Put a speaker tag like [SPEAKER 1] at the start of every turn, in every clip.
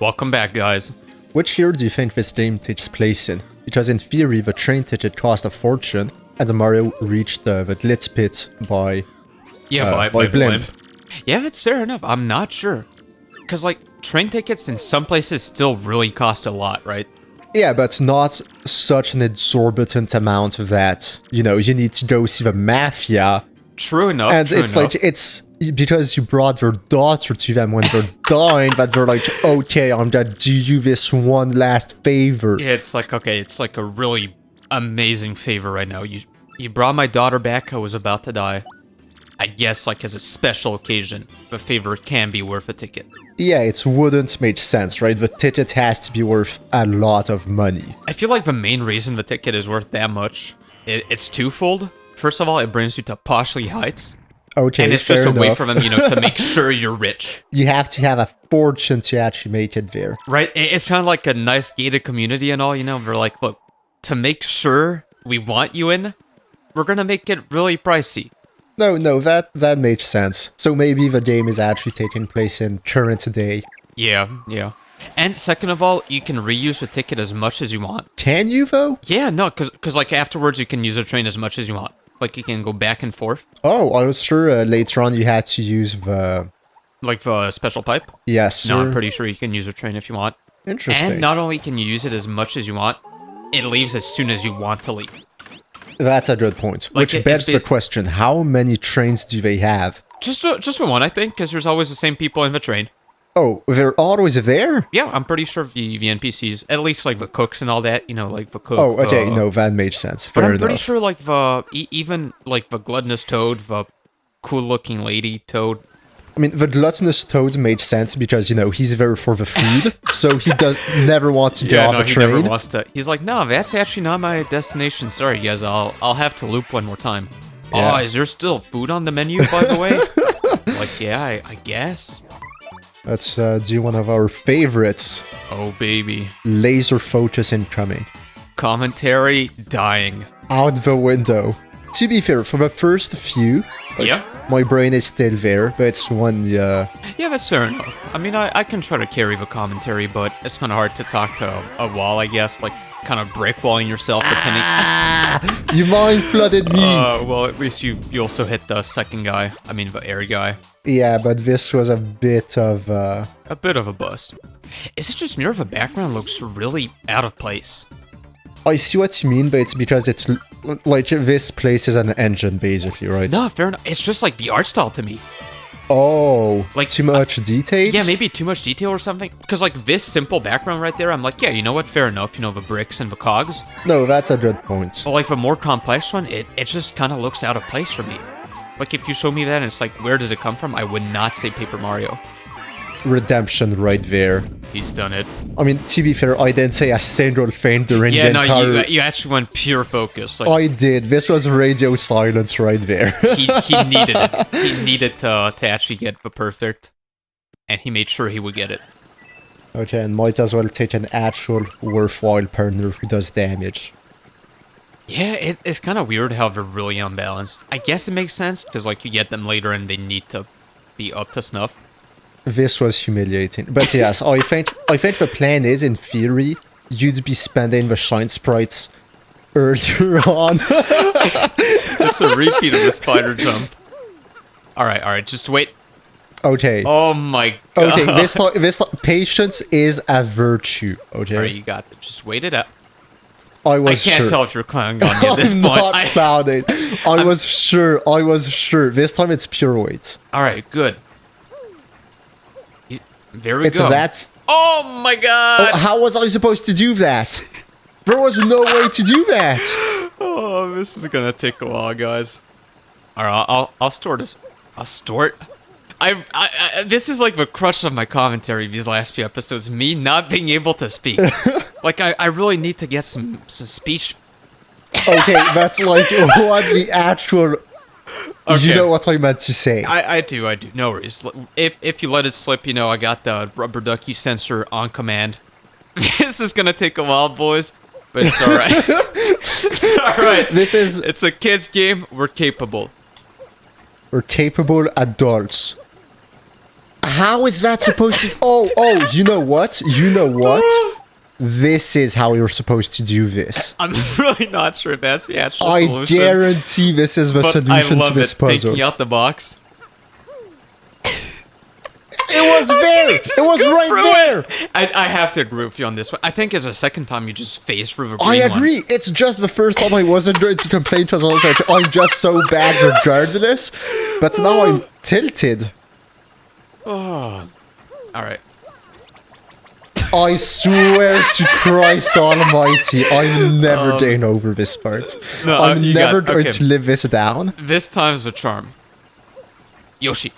[SPEAKER 1] Welcome back, guys.
[SPEAKER 2] Which year do you think this game takes place in? Because in theory, the train ticket cost a fortune, and Mario reached the glitz pit by blimp.
[SPEAKER 1] Yeah, that's fair enough. I'm not sure. Because, like, train tickets in some places still really cost a lot, right?
[SPEAKER 2] Yeah, but not such an exorbitant amount that, you need to go see the mafia.
[SPEAKER 1] True enough.
[SPEAKER 2] And it's because you brought your daughter to them when they're dying that they're like, okay, I'm gonna do you this one last favor.
[SPEAKER 1] Yeah, it's like, okay, it's like a really amazing favor right now. You brought my daughter back. I was about to die. I guess, like, as a special occasion, the favor can be worth a ticket.
[SPEAKER 2] Yeah, it wouldn't make sense, right? The ticket has to be worth a lot of money.
[SPEAKER 1] I feel like the main reason the ticket is worth that much, it's twofold. First of all, it brings you to Poshley Heights.
[SPEAKER 2] Okay,
[SPEAKER 1] and it's just a way
[SPEAKER 2] enough.
[SPEAKER 1] for them, to make sure you're rich.
[SPEAKER 2] You have to have a fortune to actually make it there.
[SPEAKER 1] Right? It's kind of like a nice gated community and all, They're like, look, to make sure we want you in, we're going to make it really pricey.
[SPEAKER 2] No, that makes sense. So maybe the game is actually taking place in current day.
[SPEAKER 1] Yeah. And second of all, you can reuse the ticket as much as you want.
[SPEAKER 2] Can you, though?
[SPEAKER 1] Yeah, no, because like, afterwards, you can use the train as much as you want. Like, you can go back and forth.
[SPEAKER 2] Oh, I was sure later on you had to use the...
[SPEAKER 1] Like the special pipe?
[SPEAKER 2] Yes, sir.
[SPEAKER 1] No, I'm pretty sure you can use the train if you want.
[SPEAKER 2] Interesting.
[SPEAKER 1] And not only can you use it as much as you want, it leaves as soon as you want to leave.
[SPEAKER 2] That's a good point.
[SPEAKER 1] Like,
[SPEAKER 2] which begs the question, how many trains do they have?
[SPEAKER 1] Just for one, I think, because there's always the same people in the train.
[SPEAKER 2] Oh, they're always there?
[SPEAKER 1] Yeah, I'm pretty sure the NPCs, at least like the cooks and all that, like the cook.
[SPEAKER 2] Oh, okay, no, that makes sense. Fair
[SPEAKER 1] but I'm
[SPEAKER 2] enough.
[SPEAKER 1] pretty sure like even like the gluttonous toad, the cool-looking lady toad.
[SPEAKER 2] I mean, the gluttonous toad made sense because, he's there for the food, so he never wants to get off a train.
[SPEAKER 1] He never wants to. He's like, no, that's actually not my destination. Sorry, guys, I'll have to loop one more time. Yeah. Oh, is there still food on the menu, by the way? Like, yeah, I guess.
[SPEAKER 2] Let's do one of our favorites.
[SPEAKER 1] Oh, baby.
[SPEAKER 2] Laser focus incoming.
[SPEAKER 1] Commentary dying.
[SPEAKER 2] Out the window. To be fair, for the first few, my brain is still there, but it's one, Yeah,
[SPEAKER 1] that's fair enough. I mean, I can try to carry the commentary, but it's kind of hard to talk to a wall, I guess, like kind of brick-walling yourself, pretending...
[SPEAKER 2] You mind-flooded me!
[SPEAKER 1] Well, at least you also hit the second guy. I mean, the air guy.
[SPEAKER 2] Yeah, but this was a bit of
[SPEAKER 1] a bit of a bust. Is it just me or the background looks really out of place?
[SPEAKER 2] I see what you mean, but it's because it's like this place is an engine, basically, right?
[SPEAKER 1] No, fair enough. It's just like the art style to me.
[SPEAKER 2] Oh, like too much detail?
[SPEAKER 1] Yeah, maybe too much detail or something. Because like this simple background right there, I'm like, yeah, you know what? Fair enough. The bricks and the cogs.
[SPEAKER 2] No, that's a good point.
[SPEAKER 1] But like the more complex one, it just kind of looks out of place for me. Like, if you show me that and it's like, where does it come from? I would not say Paper Mario.
[SPEAKER 2] Redemption right there.
[SPEAKER 1] He's done it.
[SPEAKER 2] I mean, to be fair, I didn't say a single thing during the entire...
[SPEAKER 1] Yeah, no, you actually went pure focus. Like,
[SPEAKER 2] I did. This was radio silence right there.
[SPEAKER 1] he needed it. He needed to actually get the perfect, and he made sure he would get it.
[SPEAKER 2] Okay, and might as well take an actual worthwhile partner who does damage.
[SPEAKER 1] Yeah, it's kind of weird how they're really unbalanced. I guess it makes sense, because like you get them later and they need to be up to snuff.
[SPEAKER 2] This was humiliating. But yes, I think the plan is, in theory, you'd be spending the shine sprites earlier on.
[SPEAKER 1] It's a repeat of the spider jump. Alright, just wait.
[SPEAKER 2] Okay.
[SPEAKER 1] Oh my god.
[SPEAKER 2] Okay, this patience is a virtue, okay?
[SPEAKER 1] Alright, you got it. Just wait it out.
[SPEAKER 2] I
[SPEAKER 1] can't tell if you're clowning on me at this point.
[SPEAKER 2] I'm not clowning. I was sure. This time it's pure weight.
[SPEAKER 1] Alright, good. There we go. Oh my god!
[SPEAKER 2] Oh, how was I supposed to do that? There was no way to do that.
[SPEAKER 1] Oh, this is gonna take a while, guys. Alright, I'll store this. I'll store it. This is like the crux of my commentary these last few episodes. Me not being able to speak. Like, I really need to get some speech.
[SPEAKER 2] Okay, that's like what the actual... Okay. You know what I meant to say.
[SPEAKER 1] I do. No worries. If you let it slip, I got the rubber ducky sensor on command. This is gonna take a while, boys. But it's alright. It's alright. It's a kid's game. We're capable.
[SPEAKER 2] We're capable adults. How is that supposed to... Oh, you know what? This is how you're supposed to do this.
[SPEAKER 1] I'm really not sure if that's the actual
[SPEAKER 2] I
[SPEAKER 1] solution.
[SPEAKER 2] guarantee this is the solution to this puzzle.
[SPEAKER 1] Taking out the box.
[SPEAKER 2] It was there! It was right there!
[SPEAKER 1] I have to agree with you on this one. I think it's the second time you just phased through the green
[SPEAKER 2] I agree.
[SPEAKER 1] one.
[SPEAKER 2] It's just the first time I wasn't going to complain because I was like, I'm just so bad regardless. But now I'm tilted.
[SPEAKER 1] Oh. Alright.
[SPEAKER 2] I swear to Christ Almighty, I'm never getting over this part.
[SPEAKER 1] No,
[SPEAKER 2] I'm never going to live this down.
[SPEAKER 1] This time's a charm. Yoshi.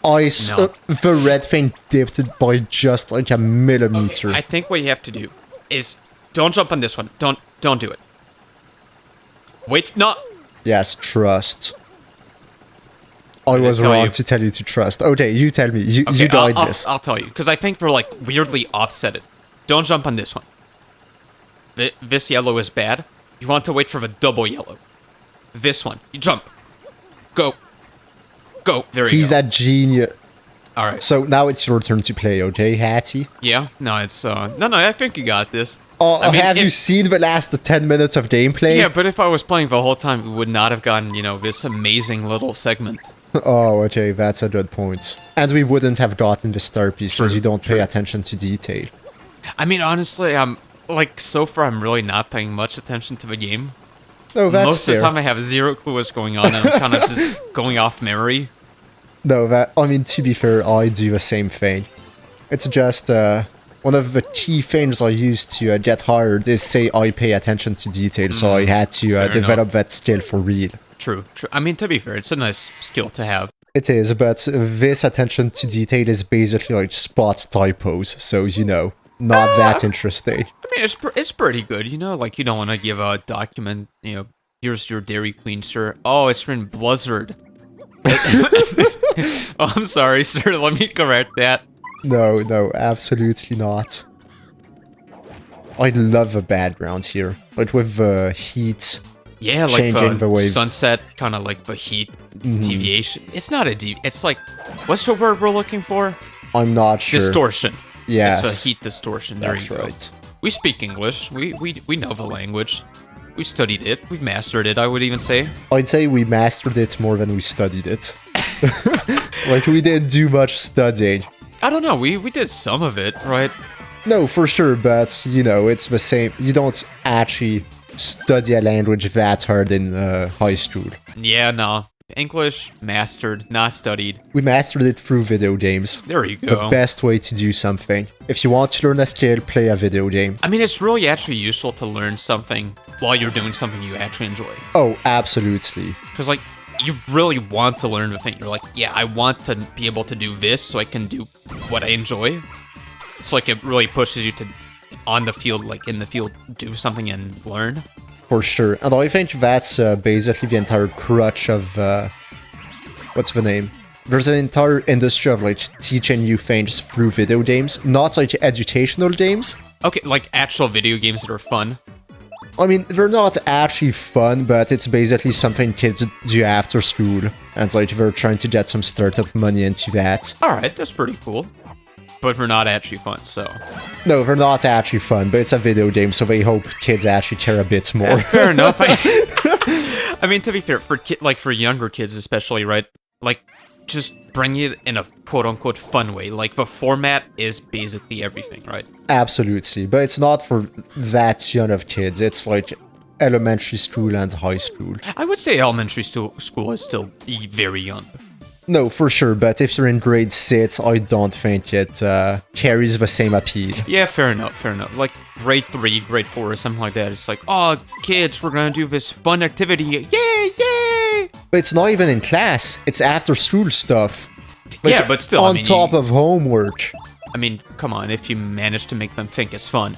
[SPEAKER 2] The red thing dipped it by just like a millimeter.
[SPEAKER 1] Okay, I think what you have to do is don't jump on this one. Don't do it. Wait, no.
[SPEAKER 2] Yes, trust. I was wrong to tell you to trust. Okay, you tell me. You died this.
[SPEAKER 1] I'll tell you, because I think we're like weirdly offsetted. Don't jump on this one. This yellow is bad. You want to wait for the double yellow. This one. You jump. Go. Go. There you go.
[SPEAKER 2] He's a genius.
[SPEAKER 1] All right.
[SPEAKER 2] So now it's your turn to play, okay, Hatty?
[SPEAKER 1] Yeah. No, it's no. I think you got this.
[SPEAKER 2] I mean, have you seen the last 10 minutes of gameplay?
[SPEAKER 1] Yeah, but if I was playing the whole time, we would not have gotten, this amazing little segment.
[SPEAKER 2] Oh, okay, that's a good point. And we wouldn't have gotten the star piece because you don't pay attention to detail.
[SPEAKER 1] I mean, honestly, so far I'm really not paying much attention to the game.
[SPEAKER 2] No, that's
[SPEAKER 1] Most
[SPEAKER 2] fair.
[SPEAKER 1] of the time I have zero clue what's going on and I'm kind of just going off memory.
[SPEAKER 2] No, to be fair, I do the same thing. It's just, one of the key things I use to get hired is say I pay attention to detail, so I had to develop that skill for real.
[SPEAKER 1] True. I mean, to be fair, it's a nice skill to have.
[SPEAKER 2] It is, but this attention to detail is basically like spot typos, so not that interesting.
[SPEAKER 1] I mean, it's pretty good, like you don't want to give a document, here's your Dairy Queen, sir. Oh, it's been Blizzard. Oh, I'm sorry, sir, let me correct that.
[SPEAKER 2] No, absolutely not. I love the background here, like with the heat.
[SPEAKER 1] Yeah, like the sunset, kind of like the heat deviation. It's not it's like, what's the word we're looking for?
[SPEAKER 2] I'm not sure.
[SPEAKER 1] Distortion.
[SPEAKER 2] Yes.
[SPEAKER 1] It's a heat distortion. There you go. Right. We speak English. We know the language. We studied it. We've mastered it, I would even say.
[SPEAKER 2] I'd say we mastered it more than we studied it. Like, we didn't do much studying.
[SPEAKER 1] I don't know. We did some of it, right?
[SPEAKER 2] No, for sure, but, it's the same. You don't actually study a language that hard in high school.
[SPEAKER 1] Yeah, no. English, mastered, not studied.
[SPEAKER 2] We mastered it through video games.
[SPEAKER 1] There you go.
[SPEAKER 2] The best way to do something. If you want to learn a skill, play a video game.
[SPEAKER 1] I mean, it's really actually useful to learn something while you're doing something you actually enjoy.
[SPEAKER 2] Oh, absolutely.
[SPEAKER 1] Because, like, you really want to learn the thing. You're like, yeah, I want to be able to do this so I can do what I enjoy. So, like, it really pushes you to, on the field, like, in the field, do something and learn.
[SPEAKER 2] For sure. And I think that's basically the entire crutch of, what's the name? There's an entire industry of, like, teaching you things through video games. Not, like, educational games.
[SPEAKER 1] Okay, like, actual video games that are fun.
[SPEAKER 2] I mean, they're not actually fun, but it's basically something kids do after school. And, like, they're trying to get some startup money into that.
[SPEAKER 1] Alright, that's pretty cool. But they're not actually fun, so...
[SPEAKER 2] No, they're not actually fun, but it's a video game, so they hope kids actually care a bit more.
[SPEAKER 1] Fair enough. I mean, to be fair, for younger kids especially, right? Like, just bring it in a quote-unquote fun way. Like, the format is basically everything, right?
[SPEAKER 2] Absolutely, but it's not for that young of kids. It's like elementary school and high school.
[SPEAKER 1] I would say elementary school is still very young.
[SPEAKER 2] No, for sure, but if you're in grade 6, I don't think it carries the same appeal.
[SPEAKER 1] Yeah, fair enough. Like, grade 3, grade 4, or something like that, it's like, oh, kids, we're gonna do this fun activity, yay!
[SPEAKER 2] But it's not even in class, it's after school stuff. Like,
[SPEAKER 1] yeah, but still,
[SPEAKER 2] on top of homework.
[SPEAKER 1] I mean, come on, if you manage to make them think it's fun.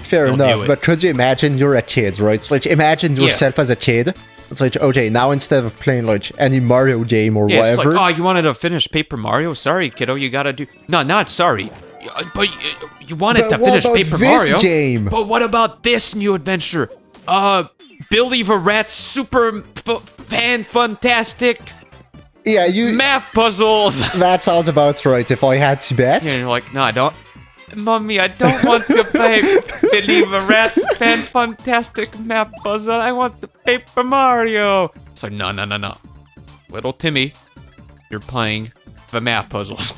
[SPEAKER 2] Fair enough, but could you imagine you're a kid, right? It's like, imagine yourself as a kid. It's like, okay, now instead of playing, like, any Mario game or whatever...
[SPEAKER 1] It's like, oh, you wanted to finish Paper Mario? Sorry, kiddo, you gotta do... No, not sorry. But you wanted to finish Paper Mario.
[SPEAKER 2] Game?
[SPEAKER 1] But what about this new adventure? Billy the Rat's super fan-fantastic...
[SPEAKER 2] Yeah, you...
[SPEAKER 1] Math puzzles!
[SPEAKER 2] That sounds about right, if I had to bet.
[SPEAKER 1] Yeah, you're like, no, I don't. Mommy, I don't want to play Billy the Rat's fantastic map puzzle. I want the Paper Mario. It's like, no. Little Timmy, you're playing the math puzzles.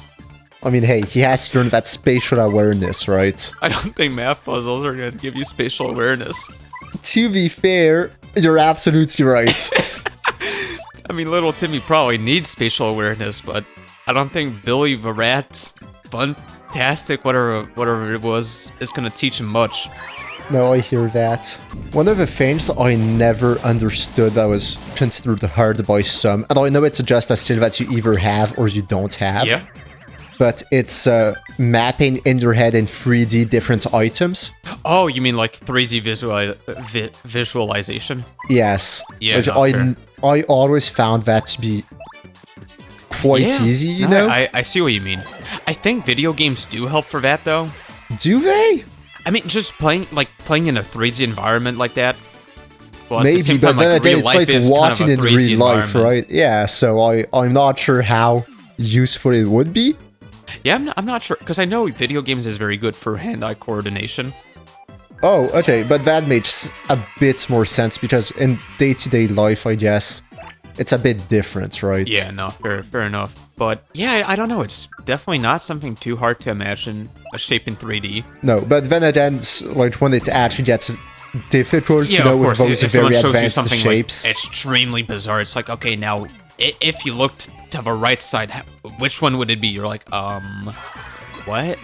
[SPEAKER 2] I mean, hey, he has to learn that spatial awareness, right?
[SPEAKER 1] I don't think math puzzles are going to give you spatial awareness.
[SPEAKER 2] To be fair, you're absolutely right.
[SPEAKER 1] I mean, little Timmy probably needs spatial awareness, but I don't think Billy the Rat's fantastic, whatever it was, is going to teach him much.
[SPEAKER 2] No, I hear that. One of the things I never understood that was considered hard by some, and I know it's just a skill that you either have or you don't have.
[SPEAKER 1] Yeah.
[SPEAKER 2] But it's mapping in your head in 3D different items.
[SPEAKER 1] Oh, you mean like 3D visualization?
[SPEAKER 2] Yes.
[SPEAKER 1] Yeah,
[SPEAKER 2] Which
[SPEAKER 1] no, fair.
[SPEAKER 2] I always found that to be quite easy, you know?
[SPEAKER 1] I see what you mean. I think video games do help for that, though.
[SPEAKER 2] Do they?
[SPEAKER 1] I mean, just playing in a 3D environment like that. Well, at the
[SPEAKER 2] Maybe,
[SPEAKER 1] same
[SPEAKER 2] but
[SPEAKER 1] time,
[SPEAKER 2] then
[SPEAKER 1] like,
[SPEAKER 2] again,
[SPEAKER 1] real
[SPEAKER 2] it's
[SPEAKER 1] life
[SPEAKER 2] like
[SPEAKER 1] is
[SPEAKER 2] watching
[SPEAKER 1] kind of a
[SPEAKER 2] in
[SPEAKER 1] 3D
[SPEAKER 2] real life,
[SPEAKER 1] environment.
[SPEAKER 2] right? Yeah, so I'm not sure how useful it would be.
[SPEAKER 1] Yeah, I'm not sure, because I know video games is very good for hand-eye coordination.
[SPEAKER 2] Oh, okay, but that makes a bit more sense because in day-to-day life, I guess, it's a bit different, right?
[SPEAKER 1] Yeah, no, fair enough. But yeah, I don't know, it's definitely not something too hard to imagine a shape in 3D.
[SPEAKER 2] No, but then again, like when it actually gets difficult,
[SPEAKER 1] Yeah,
[SPEAKER 2] you know,
[SPEAKER 1] of
[SPEAKER 2] with
[SPEAKER 1] course,
[SPEAKER 2] those
[SPEAKER 1] if
[SPEAKER 2] very
[SPEAKER 1] someone shows you
[SPEAKER 2] advanced
[SPEAKER 1] something
[SPEAKER 2] shapes.
[SPEAKER 1] like extremely bizarre, it's like, okay, now, if you looked to the right side, which one would it be? You're like, what?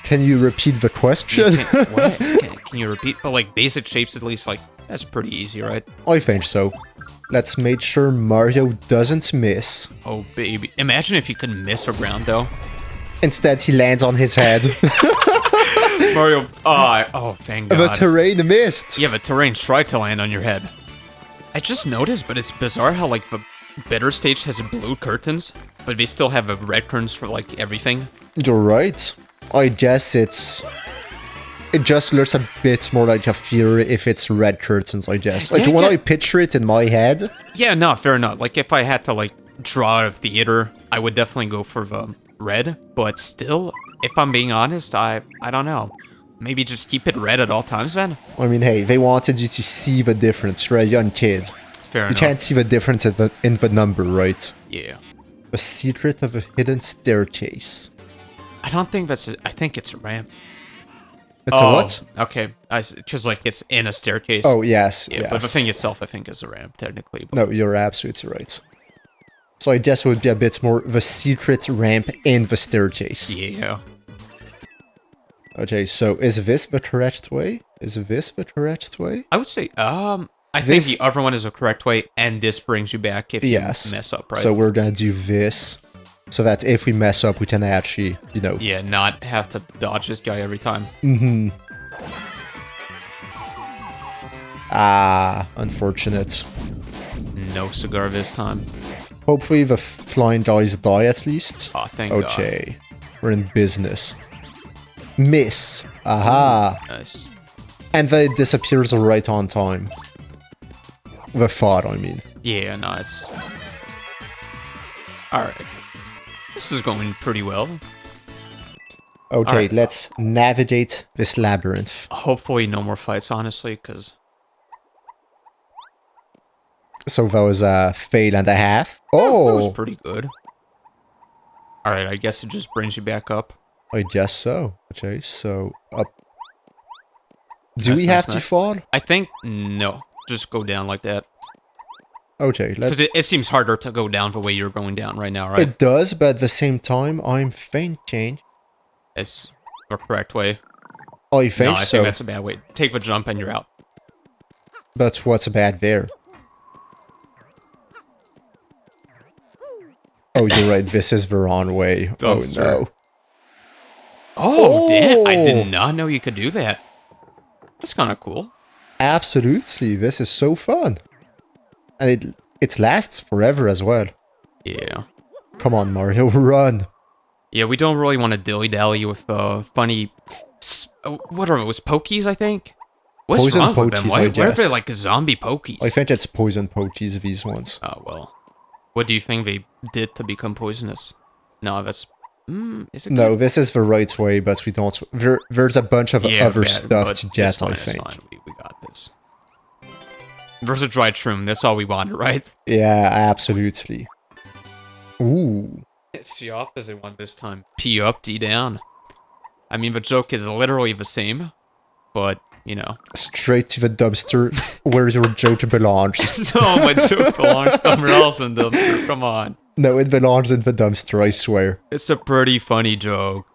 [SPEAKER 2] Can you repeat the question?
[SPEAKER 1] What? Can you repeat? But like basic shapes, at least, like that's pretty easy, right?
[SPEAKER 2] I think so. Let's make sure Mario doesn't miss.
[SPEAKER 1] Oh baby, imagine if you could miss the ground though.
[SPEAKER 2] Instead, he lands on his head.
[SPEAKER 1] Mario, oh, thank God.
[SPEAKER 2] The terrain missed.
[SPEAKER 1] Yeah, the terrain tried to land on your head. I just noticed, but it's bizarre how like the better stage has blue curtains, but they still have red curtains for like everything.
[SPEAKER 2] You're right. I guess it just looks a bit more like a fear if it's red curtains, I guess. Like, when I picture it in my head...
[SPEAKER 1] Yeah, no, fair enough. Like, if I had to, like, draw a theater, I would definitely go for the red. But still, if I'm being honest, I don't know. Maybe just keep it red at all times, then?
[SPEAKER 2] I mean, hey, they wanted you to see the difference. You're a young kid.
[SPEAKER 1] Fair enough.
[SPEAKER 2] You can't see the difference in the number, right?
[SPEAKER 1] Yeah.
[SPEAKER 2] The secret of a hidden staircase.
[SPEAKER 1] I don't think that's... I think it's a ramp.
[SPEAKER 2] It's a what?
[SPEAKER 1] Okay. Because, like, it's in a staircase.
[SPEAKER 2] Oh, yes,
[SPEAKER 1] Yeah,
[SPEAKER 2] yes.
[SPEAKER 1] but the thing itself, I think, is a ramp, technically. But
[SPEAKER 2] No, you're absolutely right. So I guess it would be a bit more the secret ramp in the staircase.
[SPEAKER 1] yeah.
[SPEAKER 2] Okay, so is this the correct way? Is this the correct way?
[SPEAKER 1] I would say, I think
[SPEAKER 2] This-
[SPEAKER 1] the other one is the correct way, and this brings you back if
[SPEAKER 2] Yes.
[SPEAKER 1] you mess up, right?
[SPEAKER 2] So we're gonna do this, so that if we mess up, we can actually, you know...
[SPEAKER 1] Yeah, not have to dodge this guy every time.
[SPEAKER 2] Mm-hmm. Ah, unfortunate.
[SPEAKER 1] No cigar this time.
[SPEAKER 2] Hopefully the flying guys die at least.
[SPEAKER 1] Oh, thank God.
[SPEAKER 2] Okay, we're in business. Miss. Aha.
[SPEAKER 1] Nice.
[SPEAKER 2] And then it disappears right on time. The thought, I mean.
[SPEAKER 1] Yeah, no, it's... Alright. This is going pretty well.
[SPEAKER 2] Okay,
[SPEAKER 1] Alright.
[SPEAKER 2] let's navigate this labyrinth.
[SPEAKER 1] Hopefully no more fights, honestly, because...
[SPEAKER 2] So that was a fail and a half.
[SPEAKER 1] That was
[SPEAKER 2] Oh,
[SPEAKER 1] pretty good. Alright, I guess it just brings you back up.
[SPEAKER 2] I guess so. Okay, so up. Do
[SPEAKER 1] Nice,
[SPEAKER 2] we
[SPEAKER 1] nice,
[SPEAKER 2] have to
[SPEAKER 1] nice.
[SPEAKER 2] fall?
[SPEAKER 1] I think, no. Just go down like that.
[SPEAKER 2] Okay, let's...
[SPEAKER 1] Because it seems harder to go down the way you're going down right now, right?
[SPEAKER 2] It does, but at the same time, I'm thinking...
[SPEAKER 1] It's the correct way.
[SPEAKER 2] I think
[SPEAKER 1] No, I
[SPEAKER 2] so.
[SPEAKER 1] think that's a bad way. Take the jump and you're out.
[SPEAKER 2] But what's bad there? Oh, you're right. This is the wrong way.
[SPEAKER 1] Dumpster.
[SPEAKER 2] Oh, no.
[SPEAKER 1] Oh, damn. I
[SPEAKER 2] Oh!
[SPEAKER 1] did not know you could do that. That's kind of cool.
[SPEAKER 2] Absolutely. This is so fun. And it lasts forever as well.
[SPEAKER 1] Yeah.
[SPEAKER 2] Come on, Mario, run.
[SPEAKER 1] Yeah, we don't really want to dilly-dally with funny... what are those? Pokies, I think? What's
[SPEAKER 2] Poison
[SPEAKER 1] wrong with them?
[SPEAKER 2] pokies,
[SPEAKER 1] Why
[SPEAKER 2] I
[SPEAKER 1] are they
[SPEAKER 2] guess.
[SPEAKER 1] like zombie pokies?
[SPEAKER 2] I think it's poison pokies, these ones.
[SPEAKER 1] Oh, well. What do you think they did to become poisonous? No, that's... is it
[SPEAKER 2] No,
[SPEAKER 1] good?
[SPEAKER 2] this is the right way, but we don't... There's a bunch of other stuff
[SPEAKER 1] but
[SPEAKER 2] to
[SPEAKER 1] it's
[SPEAKER 2] get,
[SPEAKER 1] fine,
[SPEAKER 2] I
[SPEAKER 1] it's
[SPEAKER 2] think.
[SPEAKER 1] fine. We got this. There's a dried shroom. That's all we wanted, right?
[SPEAKER 2] Yeah, absolutely. Ooh.
[SPEAKER 1] It's the opposite one this time. P up, D down. I mean, the joke is literally the same, but, you know.
[SPEAKER 2] Straight to the dumpster where your joke belongs.
[SPEAKER 1] No, my joke belongs somewhere else in dumpster. Come on.
[SPEAKER 2] No, it belongs in the dumpster, I swear.
[SPEAKER 1] It's a pretty funny joke.